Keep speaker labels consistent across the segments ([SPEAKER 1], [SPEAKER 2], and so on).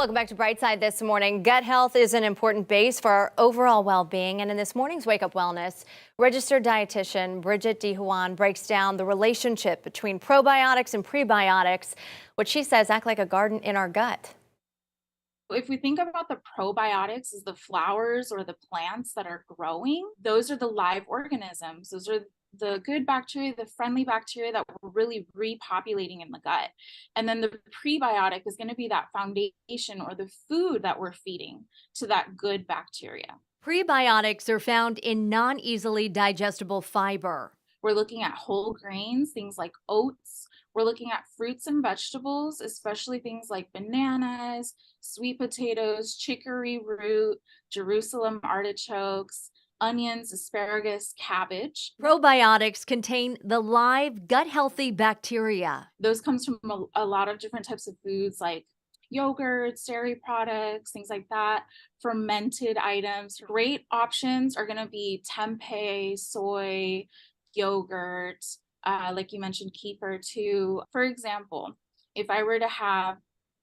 [SPEAKER 1] Welcome back to Brightside this morning. Gut health is an important base for our overall well-being. And in this morning's Wake Up Wellness, registered dietitian Bridget DeHuan breaks down the relationship between probiotics and prebiotics, which she says act like a garden in our gut.
[SPEAKER 2] If we think about the probiotics as the flowers or the plants that are growing, those are the live organisms. Those are the good bacteria, the friendly bacteria that we're really repopulating in the gut. And then the prebiotic is going to be that foundation or the food that we're feeding to that good bacteria.
[SPEAKER 1] Prebiotics are found in non-easily digestible fiber.
[SPEAKER 2] We're looking at whole grains, things like oats. We're looking at fruits and vegetables, especially things like bananas, sweet potatoes, chicory root, Jerusalem artichokes, onions, asparagus, cabbage.
[SPEAKER 1] Probiotics contain the live gut-healthy bacteria.
[SPEAKER 2] Those comes from a lot of different types of foods like yogurt, dairy products, things like that, fermented items. Great options are going to be tempeh, soy, yogurt, like you mentioned, kefir too. For example, if I were to have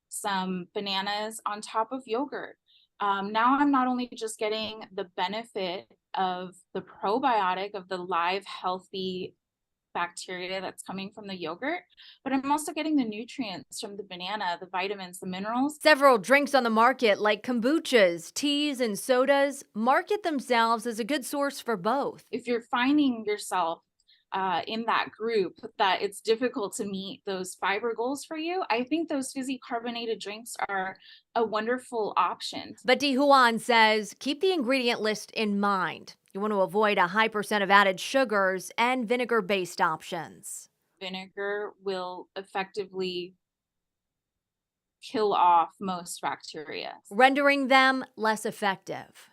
[SPEAKER 2] some bananas on top of yogurt, now I'm not only just getting the benefit of the probiotic of the live healthy bacteria that's coming from the yogurt, but I'm also getting the nutrients from the banana, the vitamins, the minerals.
[SPEAKER 1] Several drinks on the market like kombuchas, teas, and sodas market themselves as a good source for both.
[SPEAKER 2] If you're finding yourself in that group that it's difficult to meet those fiber goals for you, I think those fizzy carbonated drinks are a wonderful option.
[SPEAKER 1] But DeHuan says keep the ingredient list in mind. You want to avoid a high percent of added sugars and vinegar-based options.
[SPEAKER 2] Vinegar will effectively kill off most bacteria,
[SPEAKER 1] rendering them less effective.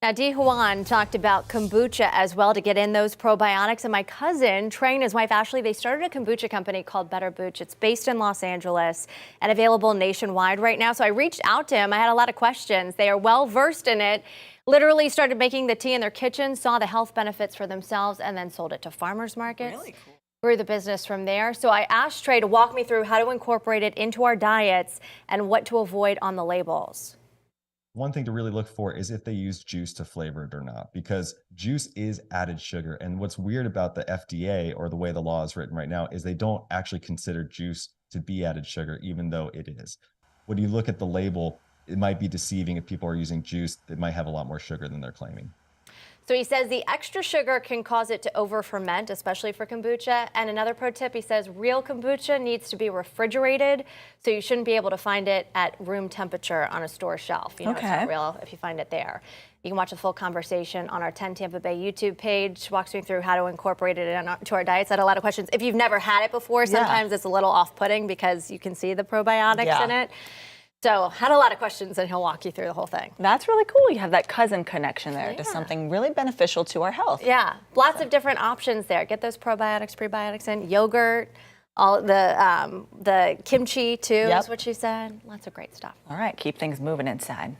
[SPEAKER 1] Now, DeHuan talked about kombucha as well to get in those probiotics. And my cousin, Trey, and his wife, Ashley, they started a kombucha company called Better Booch. It's based in Los Angeles and available nationwide right now. So I reached out to him. I had a lot of questions. They are well versed in it. Literally started making the tea in their kitchen, saw the health benefits for themselves, and then sold it to farmers markets.
[SPEAKER 3] Really cool.
[SPEAKER 1] Grew the business from there. So I asked Trey to walk me through how to incorporate it into our diets and what to avoid on the labels.
[SPEAKER 4] One thing to really look for is if they use juice to flavor it or not, because juice is added sugar. And what's weird about the FDA or the way the law is written right now is they don't actually consider juice to be added sugar, even though it is. When you look at the label, it might be deceiving if people are using juice that might have a lot more sugar than they're claiming.
[SPEAKER 1] So he says the extra sugar can cause it to over ferment, especially for kombucha. And another pro tip, he says real kombucha needs to be refrigerated. So you shouldn't be able to find it at room temperature on a store shelf. You know, It's not real if you find it there. You can watch the full conversation on our 10 Tampa Bay YouTube page. Walks me through how to incorporate it into our diets. I had a lot of questions. If you've never had it before, sometimes it's a little off-putting because you can see the probiotics in it. So had a lot of questions, and he'll walk you through the whole thing.
[SPEAKER 3] That's really cool. You have that cousin connection there to something really beneficial to our health.
[SPEAKER 1] Yeah, lots of different options there. Get those probiotics, prebiotics in, yogurt, all the kimchi too is what she said. Lots of great stuff.
[SPEAKER 3] All right, keep things moving inside.